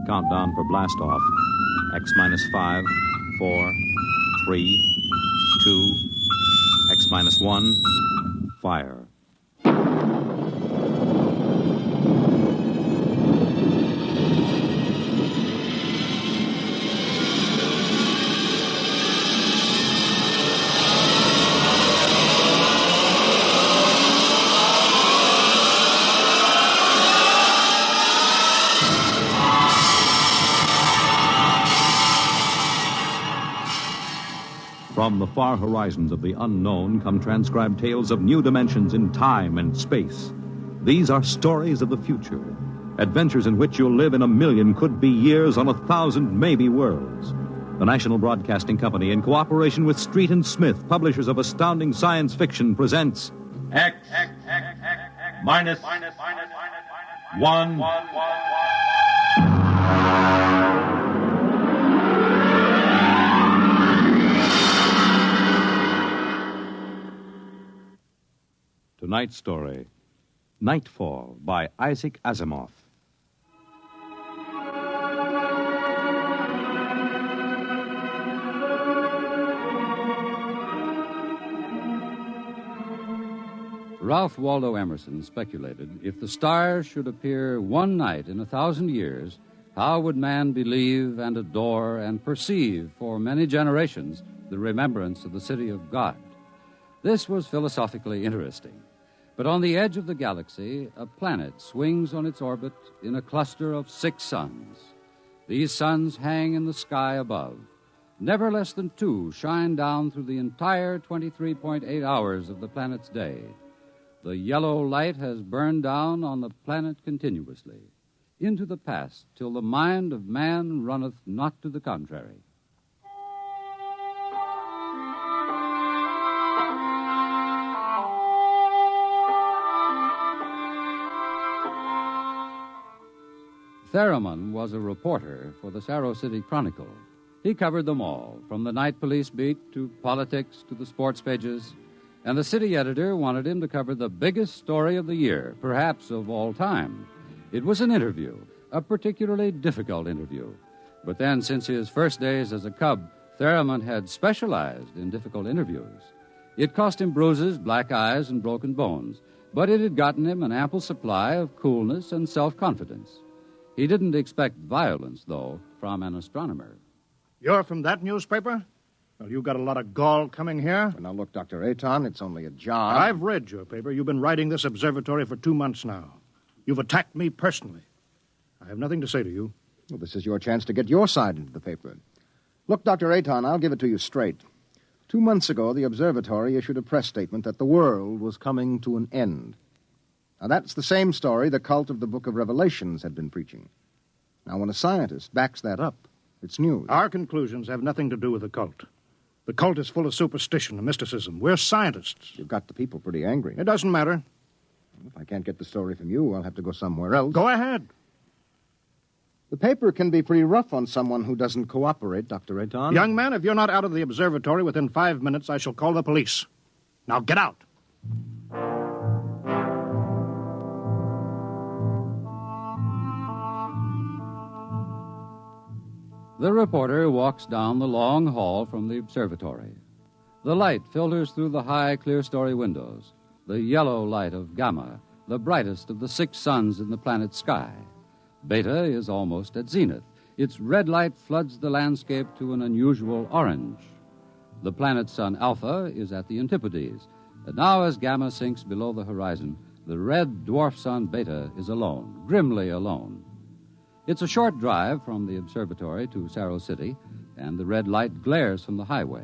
Countdown for blast off. X minus 5, 4, 3, 2, X minus 1, fire. From the far horizons of the unknown come transcribed tales of new dimensions in time and space. These are stories of the future, adventures in which you'll live in a million could-be years on 1,000 maybe worlds. The National Broadcasting Company, in cooperation with Street and Smith, publishers of astounding science fiction, presents X minus 1. Tonight's story, Nightfall, by Isaac Asimov. Ralph Waldo Emerson speculated, if the stars should appear one night in 1,000 years, how would man believe and adore and perceive for many generations the remembrance of the city of God? This was philosophically interesting. But on the edge of the galaxy, a planet swings on its orbit in a cluster of 6 suns. These suns hang in the sky above. Never less than 2 shine down through the entire 23.8 hours of the planet's day. The yellow light has burned down on the planet continuously, into the past, till the mind of man runneth not to the contrary. Theremin was a reporter for the Sarro City Chronicle. He covered them all, from the night police beat to politics to the sports pages, and the city editor wanted him to cover the biggest story of the year, perhaps of all time. It was an interview, a particularly difficult interview. But then, since his first days as a cub, Theremin had specialized in difficult interviews. It cost him bruises, black eyes, and broken bones, but it had gotten him an ample supply of coolness and self-confidence. He didn't expect violence, though, from an astronomer. You're from that newspaper? Well, you got a lot of gall coming here. Well, now, look, Dr. Aton, it's only a job. I've read your paper. You've been writing this observatory for 2 months now. You've attacked me personally. I have nothing to say to you. Well, this is your chance to get your side into the paper. Look, Dr. Aton, I'll give it to you straight. 2 months ago, the observatory issued a press statement that the world was coming to an end. Now, that's the same story the cult of the Book of Revelations had been preaching. Now, when a scientist backs that up, it's news. Our conclusions have nothing to do with the cult. The cult is full of superstition and mysticism. We're scientists. You've got the people pretty angry. It doesn't matter. If I can't get the story from you, I'll have to go somewhere else. Go ahead. The paper can be pretty rough on someone who doesn't cooperate, Dr. Aton. Young man, if you're not out of the observatory within 5 minutes, I shall call the police. Now get out. The reporter walks down the long hall from the observatory. The light filters through the high, clear-story windows, the yellow light of Gamma, the brightest of the 6 suns in the planet's sky. Beta is almost at zenith. Its red light floods the landscape to an unusual orange. The planet sun Alpha is at the antipodes, and now as Gamma sinks below the horizon, the red dwarf sun Beta is alone, grimly alone. It's a short drive from the observatory to Sarro City, and the red light glares from the highway.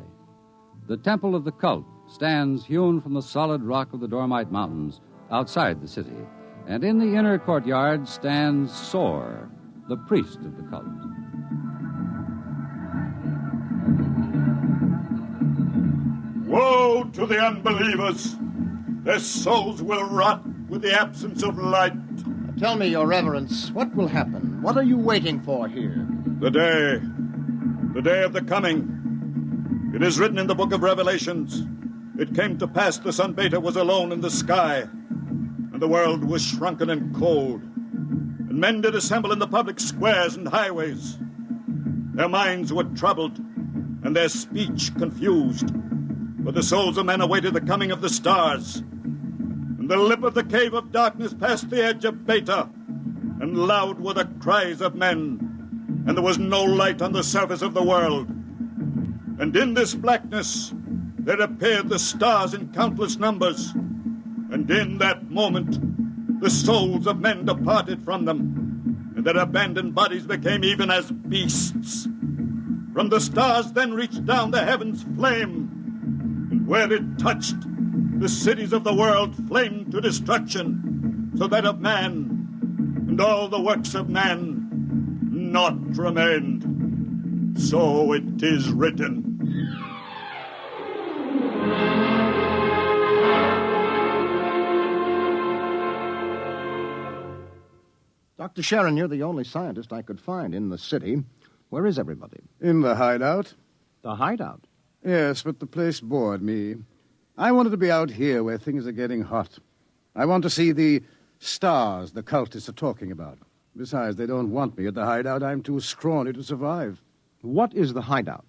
The temple of the cult stands hewn from the solid rock of the Dormite Mountains outside the city, and in the inner courtyard stands Sor, the priest of the cult. Woe to the unbelievers! Their souls will rot with the absence of light. Tell me, Your Reverence, what will happen? What are you waiting for here? The day of the coming. It is written in the Book of Revelations. It came to pass the sun Beta was alone in the sky, and the world was shrunken and cold. and men did assemble in the public squares and highways. Their minds were troubled, and their speech confused, for the souls of men awaited the coming of the stars. And the lip of the cave of darkness passed the edge of Beta, and loud were the cries of men, and there was no light on the surface of the world. And in this blackness there appeared the stars in countless numbers, and in that moment the souls of men departed from them, and their abandoned bodies became even as beasts. From the stars then reached down the heavens flame, and where it touched, the cities of the world flamed to destruction, so that of man and all the works of man naught remained. So it is written. Dr. Sharon, you're the only scientist I could find in the city. Where is everybody? In the hideout. The hideout? Yes, but the place bored me. I wanted to be out here where things are getting hot. I want to see the stars the cultists are talking about. Besides, they don't want me at the hideout. I'm too scrawny to survive. What is the hideout?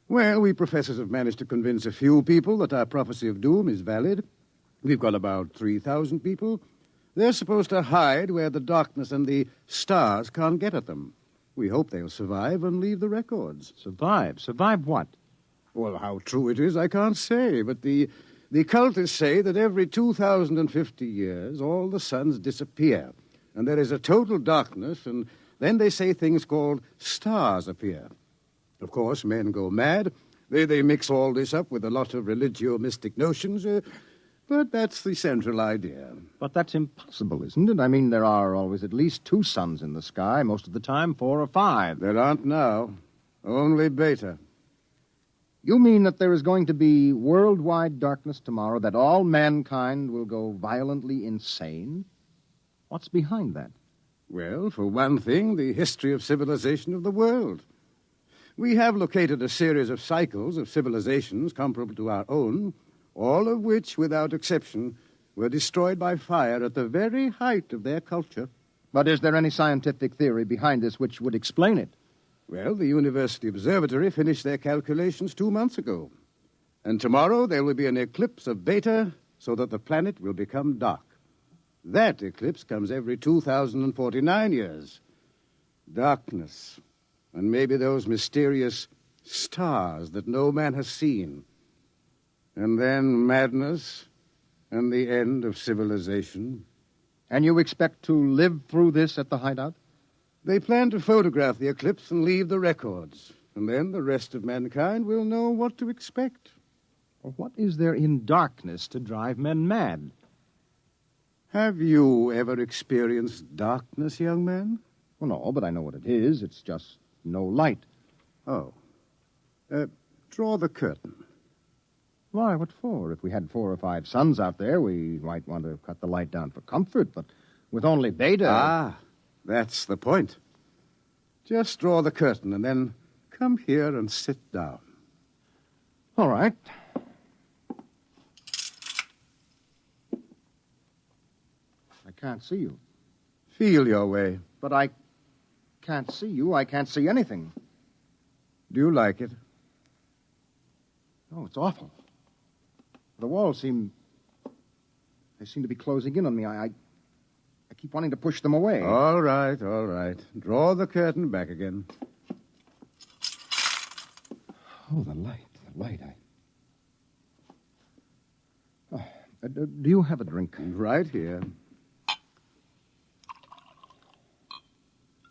Well, we professors have managed to convince a few people that our prophecy of doom is valid. We've got about 3,000 people. They're supposed to hide where the darkness and the stars can't get at them. We hope they'll survive and leave the records. Survive? Survive what? Well, how true it is, I can't say, but the cultists say that every 2,050 years, all the suns disappear, and there is a total darkness, and then they say things called stars appear. Of course, men go mad. They mix all this up with a lot of religio-mystic notions, but that's the central idea. But that's impossible, isn't it? I mean, there are always at least 2 suns in the sky, most of the time 4 or 5. There aren't now. Only Beta. You mean that there is going to be worldwide darkness tomorrow, that all mankind will go violently insane? What's behind that? Well, for one thing, the history of civilization of the world. We have located a series of cycles of civilizations comparable to our own, all of which, without exception, were destroyed by fire at the very height of their culture. But is there any scientific theory behind this which would explain it? Well, the University Observatory finished their calculations 2 months ago. And tomorrow there will be an eclipse of Beta so that the planet will become dark. That eclipse comes every 2,049 years. Darkness, and maybe those mysterious stars that no man has seen. And then madness and the end of civilization. And you expect to live through this at the hideout? They plan to photograph the eclipse and leave the records. And then the rest of mankind will know what to expect. Well, what is there in darkness to drive men mad? Have you ever experienced darkness, young man? Well, no, but I know what it is. It's just no light. Oh. Draw the curtain. Why, what for? If we had 4 or 5 suns out there, we might want to cut the light down for comfort, but with only Beta... Ah, that's the point. Just draw the curtain and then come here and sit down. All right. I can't see you. Feel your way. But I can't see you. I can't see anything. Do you like it? Oh, it's awful. The walls seem to be closing in on me. I keep wanting to push them away. All right, all right. Draw the curtain back again. Oh, the light. Do you have a drink? Right here.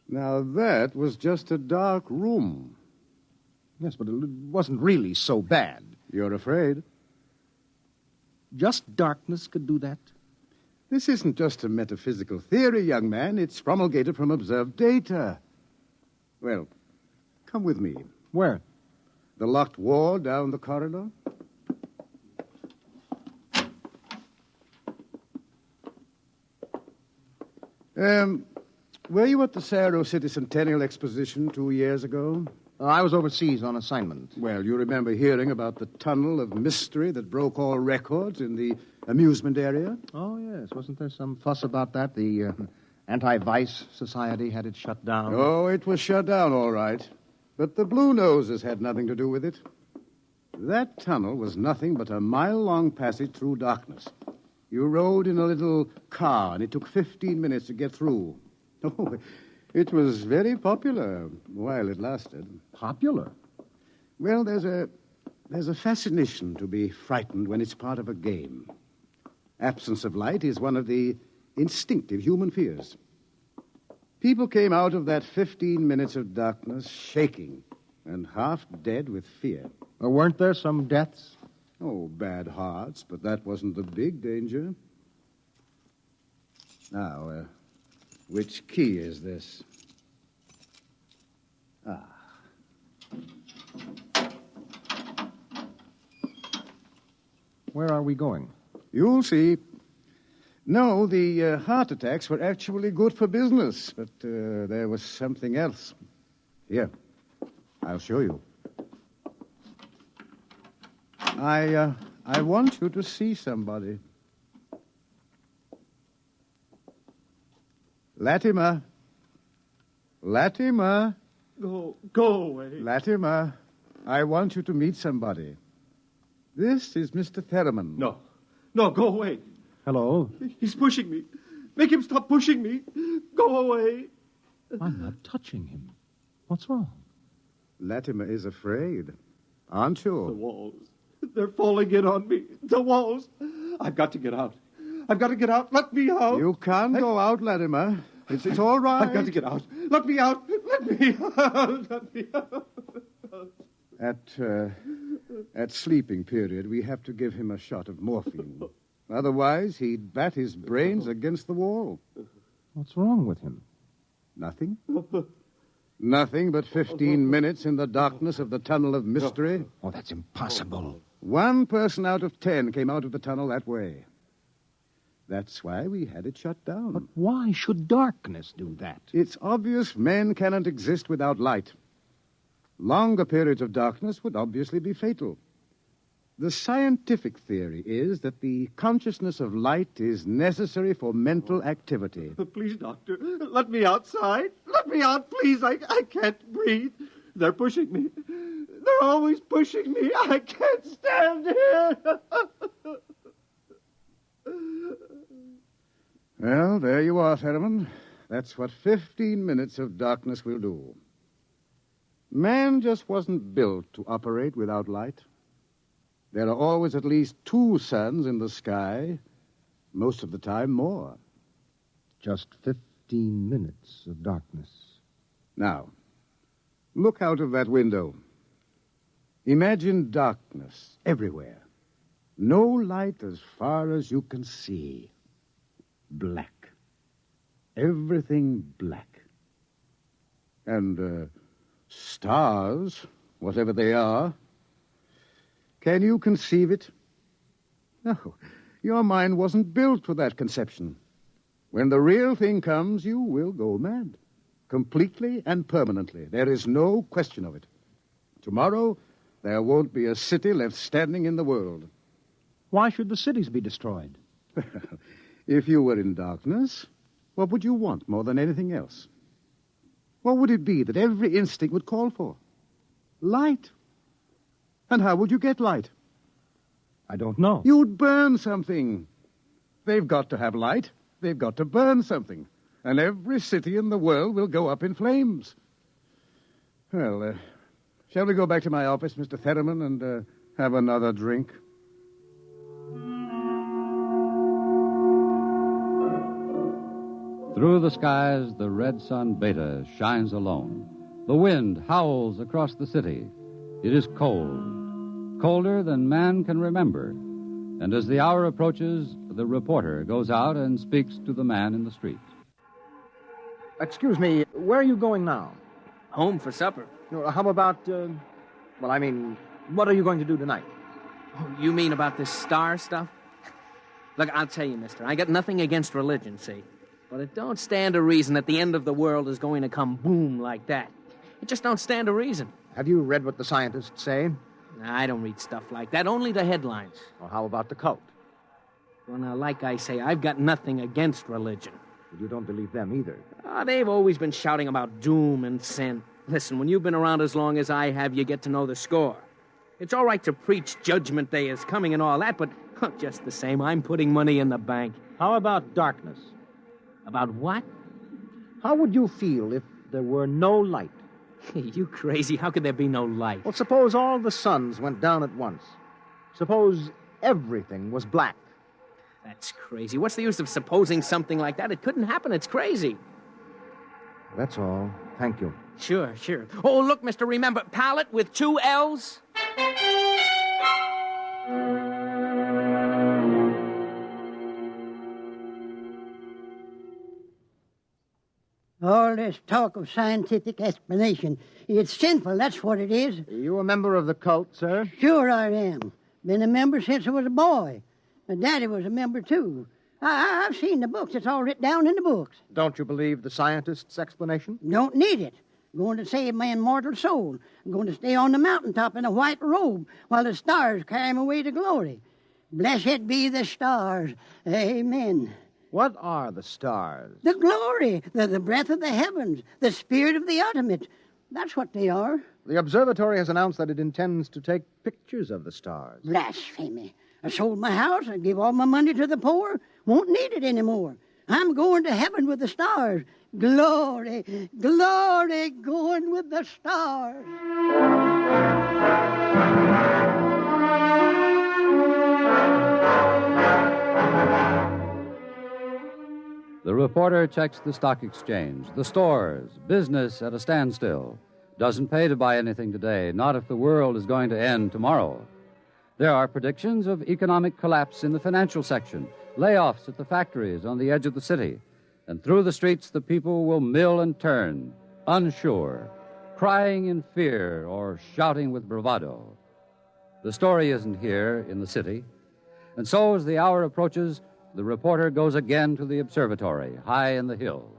Now, that was just a dark room. Yes, but it wasn't really so bad. You're afraid? Just darkness could do that? This isn't just a metaphysical theory, young man. It's promulgated from observed data. Well, come with me. Where? The locked wall down the corridor. Were you at the Cerro City Centennial Exposition 2 years ago? I was overseas on assignment. Well, you remember hearing about the tunnel of mystery that broke all records in the amusement area? Oh, yes. Wasn't there some fuss about that? The anti-vice society had it shut down? Oh, it was shut down, all right. But the Blue Noses had nothing to do with it. That tunnel was nothing but a mile-long passage through darkness. You rode in a little car, and it took 15 minutes to get through. Oh, it was very popular while it lasted. Popular? Well, there's a fascination to be frightened when it's part of a game. Absence of light is one of the instinctive human fears. People came out of that 15 minutes of darkness shaking and half dead with fear. Weren't there some deaths? Oh, bad hearts, but that wasn't the big danger. Now, which key is this? Where are we going? You'll see. No, the heart attacks were actually good for business, but there was something else. Here, I'll show you. I want you to see somebody. Latimer. Latimer. Go away. Latimer, I want you to meet somebody. This is Mr. Theremin. No, go away. Hello? He's pushing me. Make him stop pushing me. Go away. I'm not touching him. What's wrong? Latimer is afraid. Aren't you? The walls. They're falling in on me. The walls. I've got to get out. I've got to get out. Let me out. You can't go out, Latimer. It's all right. I've got to get out. Let me out. Let me out. Let me out. At sleeping period, we have to give him a shot of morphine. Otherwise, he'd bat his brains against the wall. What's wrong with him? Nothing. Nothing but 15 minutes in the darkness of the tunnel of mystery. Oh, that's impossible. 1 person out of 10 came out of the tunnel that way. That's why we had it shut down. But why should darkness do that? It's obvious men cannot exist without light. Longer periods of darkness would obviously be fatal. The scientific theory is that the consciousness of light is necessary for mental activity. Please, doctor, let me outside. Let me out, please. I can't breathe. They're pushing me. They're always pushing me. I can't stand here. Well, there you are, Theremin. That's what 15 minutes of darkness will do. Man just wasn't built to operate without light. There are always at least 2 suns in the sky, most of the time more. Just 15 minutes of darkness. Now, look out of that window. Imagine darkness everywhere. No light as far as you can see. Black. Everything black. And, stars, whatever they are. Can you conceive it? No, your mind wasn't built for that conception. When the real thing comes, you will go mad. Completely and permanently. There is no question of it. Tomorrow, there won't be a city left standing in the world. Why should the cities be destroyed? If you were in darkness, what would you want more than anything else? What would it be that every instinct would call for? Light. And how would you get light? I don't know. You'd burn something. They've got to have light. They've got to burn something. And every city in the world will go up in flames. Well, shall we go back to my office, Mr. Theremin, and have another drink? Through the skies, the red sun Beta shines alone. The wind howls across the city. It is cold, colder than man can remember. And as the hour approaches, the reporter goes out and speaks to the man in the street. Excuse me, where are you going now? Home for supper. How about, what are you going to do tonight? Oh, you mean about this star stuff? Look, I'll tell you, mister, I got nothing against religion, see? But it don't stand to reason that the end of the world is going to come boom like that. It just don't stand to reason. Have you read what the scientists say? I don't read stuff like that, only the headlines. Well, how about the cult? Well, now, like I say, I've got nothing against religion. But you don't believe them either. They've always been shouting about doom and sin. Listen, when you've been around as long as I have, you get to know the score. It's all right to preach Judgment Day is coming and all that, but just the same, I'm putting money in the bank. How about darkness? About what? How would you feel if there were no light? You crazy. How could there be no light? Well, suppose all the suns went down at once. Suppose everything was black. That's crazy. What's the use of supposing something like that? It couldn't happen. It's crazy. That's all. Thank you. Sure. Oh, look, mister, remember, pallet with 2 L's? All this talk of scientific explanation, it's sinful, that's what it is. Are you a member of the cult, sir? Sure I am. Been a member since I was a boy. My daddy was a member, too. I've seen the books. It's all written down in the books. Don't you believe the scientist's explanation? Don't need it. Going to save my immortal soul. I'm going to stay on the mountaintop in a white robe while the stars carry me away to glory. Blessed be the stars. Amen. What are the stars? The glory, the breath of the heavens, the spirit of the ultimate. That's what they are. The observatory has announced that it intends to take pictures of the stars. Blasphemy. I sold my house. I gave all my money to the poor. Won't need it anymore. I'm going to heaven with the stars. Glory, glory, going with the stars. The reporter checks the stock exchange, the stores, business at a standstill. Doesn't pay to buy anything today, not if the world is going to end tomorrow. There are predictions of economic collapse in the financial section, layoffs at the factories on the edge of the city, and through the streets the people will mill and turn, unsure, crying in fear or shouting with bravado. The story isn't here in the city, and so as the hour approaches, the reporter goes again to the observatory, high in the hills.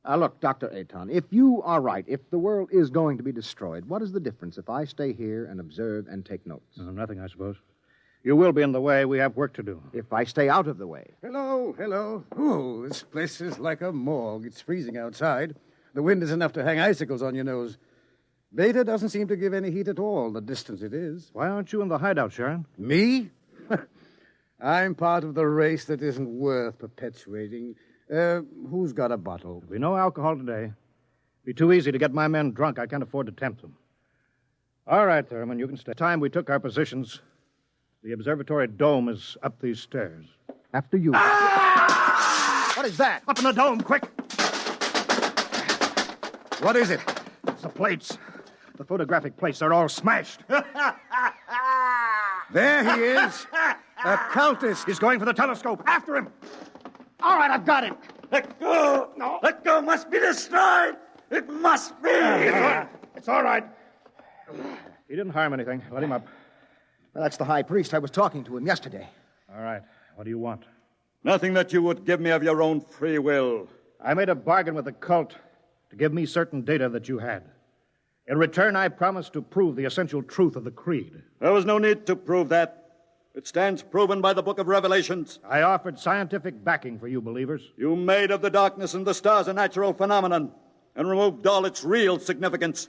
Look, Dr. Aton, if you are right, if the world is going to be destroyed, what is the difference if I stay here and observe and take notes? Nothing, I suppose. You will be in the way. We have work to do. If I stay out of the way. Hello. Oh, this place is like a morgue. It's freezing outside. The wind is enough to hang icicles on your nose. Beta doesn't seem to give any heat at all, the distance it is. Why aren't you in the hideout, Sharon? Me? I'm part of the race that isn't worth perpetuating. Who's got a bottle? There'll be no alcohol today. Be too easy to get my men drunk. I can't afford to tempt them. All right, Thurman, you can stay. Time we took our positions, the observatory dome is up these stairs. After you. Ah! What is that? Up in the dome, quick! What is it? It's the plates. The photographic plates, they're all smashed. There he is. A cultist. He's going for the telescope. After him. All right, I've got him. Let go! No. Let go! Must be destroyed! It must be! It's all right. He didn't harm anything. Let him up. Well, that's the high priest. I was talking to him yesterday. All right. What do you want? Nothing that you would give me of your own free will. I made a bargain with the cult to give me certain data that you had. In return, I promised to prove the essential truth of the creed. There was no need to prove that. It stands proven by the Book of Revelations. I offered scientific backing for you believers. You made of the darkness and the stars a natural phenomenon and removed all its real significance.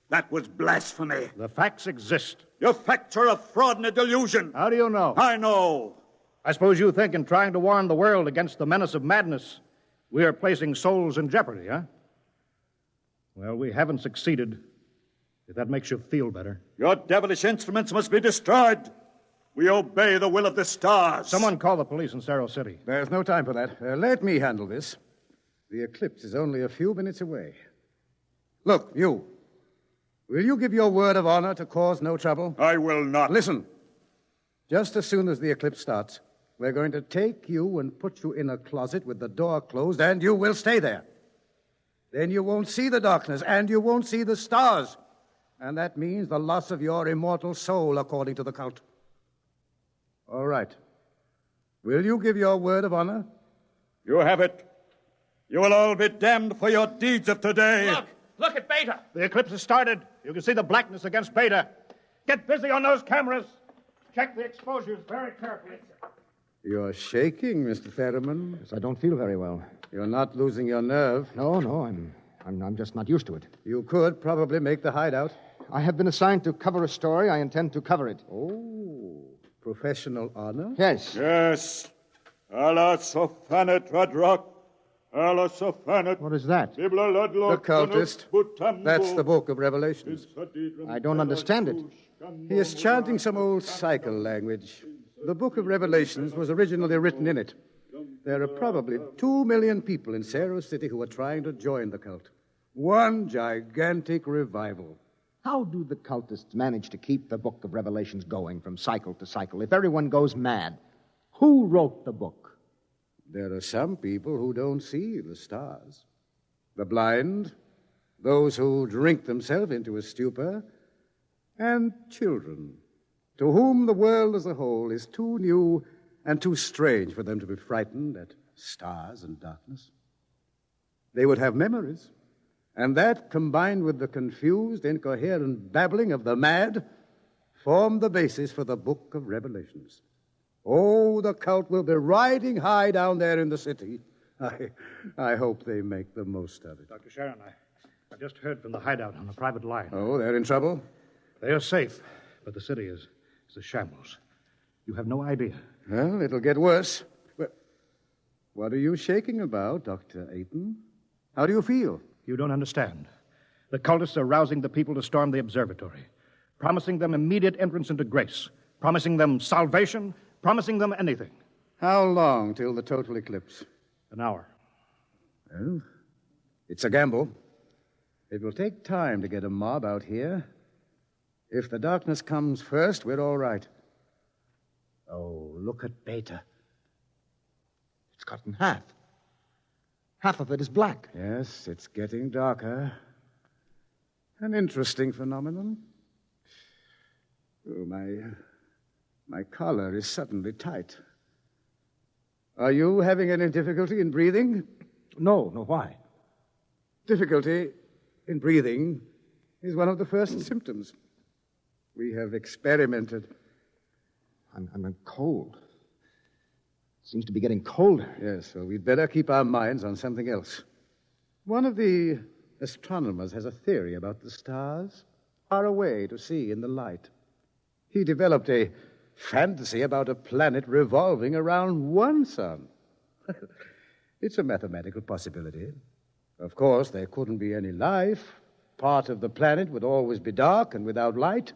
That was blasphemy. The facts exist. Your facts are a fraud and a delusion. How do you know? I know. I suppose you think in trying to warn the world against the menace of madness, we are placing souls in jeopardy, huh? Well, we haven't succeeded, if that makes you feel better. Your devilish instruments must be destroyed. We obey the will of the stars. Someone call the police in Cerro City. There's no time for that. Let me handle this. The eclipse is only a few minutes away. Look, you. Will you give your word of honor to cause no trouble? I will not. Listen. Just as soon as the eclipse starts, we're going to take you and put you in a closet with the door closed, and you will stay there. Then you won't see the darkness, and you won't see the stars. And that means the loss of your immortal soul, according to the cult. All right. Will you give your word of honor? You have it. You will all be damned for your deeds of today. Look at Beta. The eclipse has started. You can see the blackness against Beta. Get busy on those cameras. Check the exposures very carefully. You're shaking, Mr. Theremin. Yes, I don't feel very well. You're not losing your nerve. No, I'm just not used to it. You could probably make the hideout. I have been assigned to cover a story. I intend to cover it. Oh, professional honor? Yes. Yes. Allah sofanet radrock. Allah sofanet. What is that? The cultist. That's the book of Revelations. I don't understand it. He is chanting some old cycle language. The book of Revelations was originally written in it. There are probably 2 million people in Cerro City who are trying to join the cult. One gigantic revival. How do the cultists manage to keep the book of Revelations going from cycle to cycle if everyone goes mad? Who wrote the book? There are some people who don't see the stars. The blind, those who drink themselves into a stupor, and children, to whom the world as a whole is too new and too strange for them to be frightened at stars and darkness. They would have memories, and that, combined with the confused, incoherent babbling of the mad, formed the basis for the book of Revelations. Oh, the cult will be riding high down there in the city. I hope they make the most of it. Dr. Sharon, I've just heard from the hideout on the private line. Oh, they're in trouble? They are safe, but the city is a shambles. You have no idea. Well, it'll get worse. But what are you shaking about, Dr. Ayton? How do you feel? You don't understand. The cultists are rousing the people to storm the observatory, promising them immediate entrance into grace, promising them salvation, promising them anything. How long till the total eclipse? An hour. Well, it's a gamble. It will take time to get a mob out here. If the darkness comes first, we're all right. Oh, look at Beta. It's cut in half. Half of it is black. Yes, it's getting darker. An interesting phenomenon. Oh, my collar is suddenly tight. Are you having any difficulty in breathing? No, why? Difficulty in breathing is one of the first symptoms. We have experimented. I'm cold. Seems to be getting colder. Yes, well, we'd better keep our minds on something else. One of the astronomers has a theory about the stars, far away to see in the light. He developed a fantasy about a planet revolving around one sun. It's a mathematical possibility. Of course, there couldn't be any life. Part of the planet would always be dark and without light.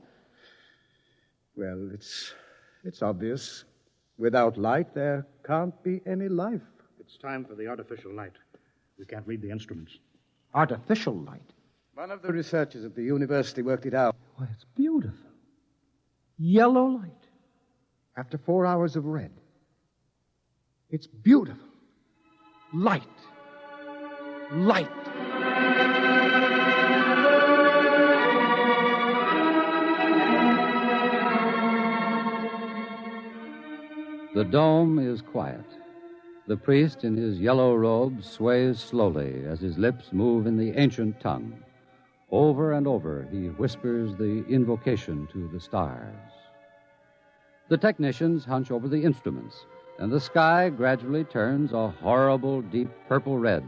Well, it's obvious. Without light, there can't be any life. It's time for the artificial light. We can't read the instruments. Artificial light? One of the researchers at the university worked it out. Why, it's beautiful. Yellow light. After 4 hours of red. It's beautiful. Light. Light. The dome is quiet. The priest in his yellow robe sways slowly as his lips move in the ancient tongue. Over and over, he whispers the invocation to the stars. The technicians hunch over the instruments, and the sky gradually turns a horrible deep purple red,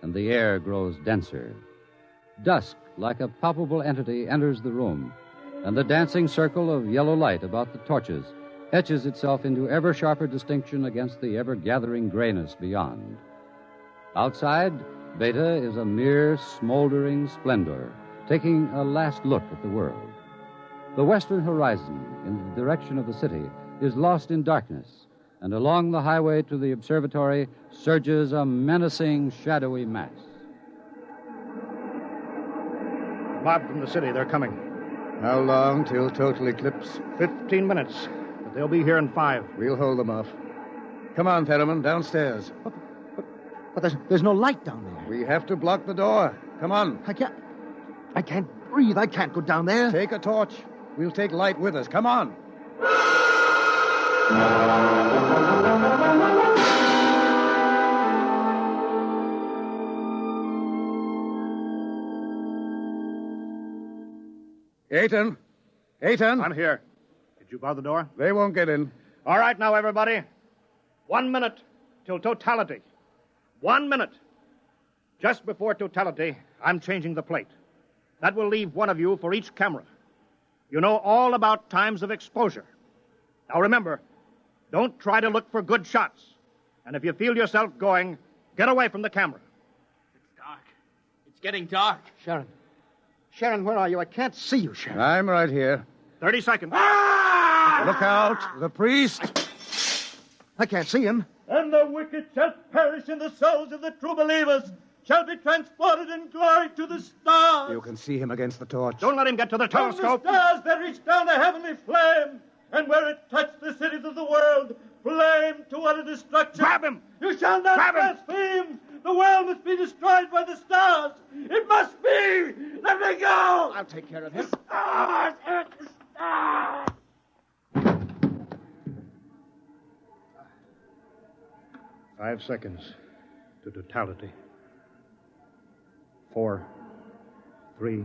and the air grows denser. Dusk, like a palpable entity, enters the room, and the dancing circle of yellow light about the torches etches itself into ever sharper distinction against the ever-gathering grayness beyond. Outside, Beta is a mere smoldering splendor, taking a last look at the world. The western horizon, in the direction of the city, is lost in darkness, and along the highway to the observatory surges a menacing, shadowy mass. The mob from the city, they're coming. How long till total eclipse? 15 minutes. But they'll be here in 5. We'll hold them off. Come on, Theremin, downstairs. But there's no light down there. We have to block the door. Come on. I can't breathe. I can't go down there. Take a torch. We'll take light with us. Come on. Ayton. I'm here. Did you bar the door? They won't get in. All right now, everybody. 1 minute till totality. 1 minute. Just before totality, I'm changing the plate. That will leave one of you for each camera. You know all about times of exposure. Now remember, don't try to look for good shots. And if you feel yourself going, get away from the camera. It's dark. It's getting dark. Sharon. Sharon, where are you? I can't see you, Sharon. I'm right here. 30 seconds. Look out, the priest. I can't see him. And the wicked shall perish, and the souls of the true believers shall be transported in glory to the stars. You can see him against the torch. Don't let him get to the From the telescope. stars there reached down a heavenly flame, and where it touched the cities of the world, flame to utter destruction. Grab him! You shall not Grab him! blaspheme! The world must be destroyed by the stars! It must be! Let me go! I'll take care of him. Stars! The stars! 5 seconds to totality. 4, 3,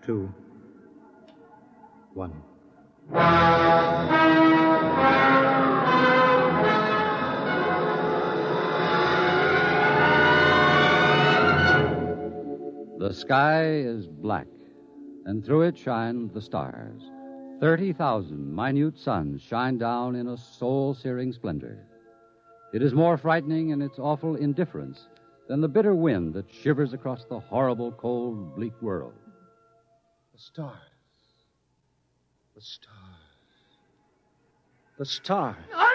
2, 1. The sky is black, and through it shine the stars. 30,000 minute suns shine down in a soul-searing splendor. It is more frightening in its awful indifference than the bitter wind that shivers across the horrible, cold, bleak world. The stars. The stars. The stars. Oh,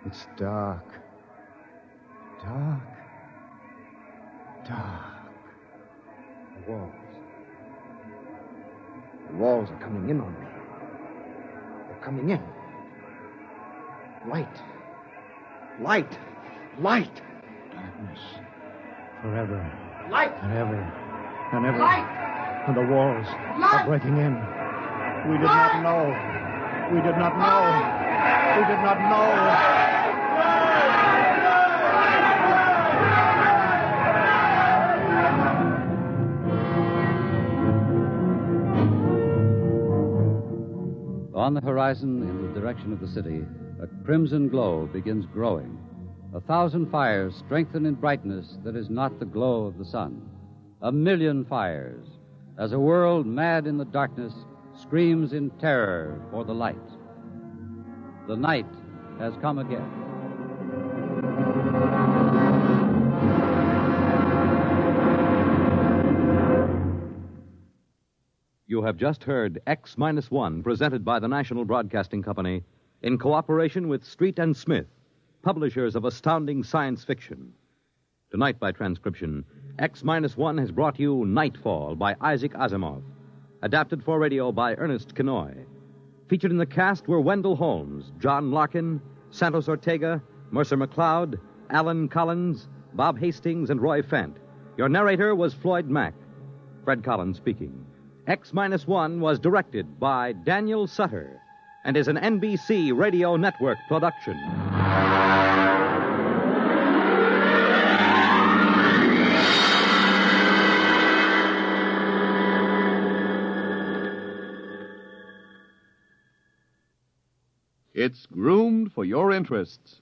no! It's dark. Dark. Dark. The walls. The walls are coming in on me. They're coming in. Light. Light. Light. Darkness. Forever. Light. And ever. And ever. Light. And the walls are breaking in. We did not know. We did not know. We did not know. On the horizon, in the direction of the city, a crimson glow begins growing. 1,000 fires strengthen in brightness that is not the glow of the sun. 1,000,000 fires, as a world mad in the darkness screams in terror for the light. The night has come again. You have just heard X-1, presented by the National Broadcasting Company in cooperation with Street and Smith, publishers of astounding science fiction. Tonight, by transcription, X-1 has brought you Nightfall by Isaac Asimov, adapted for radio by Ernest Kinoy. Featured in the cast were Wendell Holmes, John Larkin, Santos Ortega, Mercer McLeod, Alan Collins, Bob Hastings, and Roy Fant. Your narrator was Floyd Mack. Fred Collins speaking. X-1 was directed by Daniel Sutter and is an NBC Radio Network production. It's groomed for your interests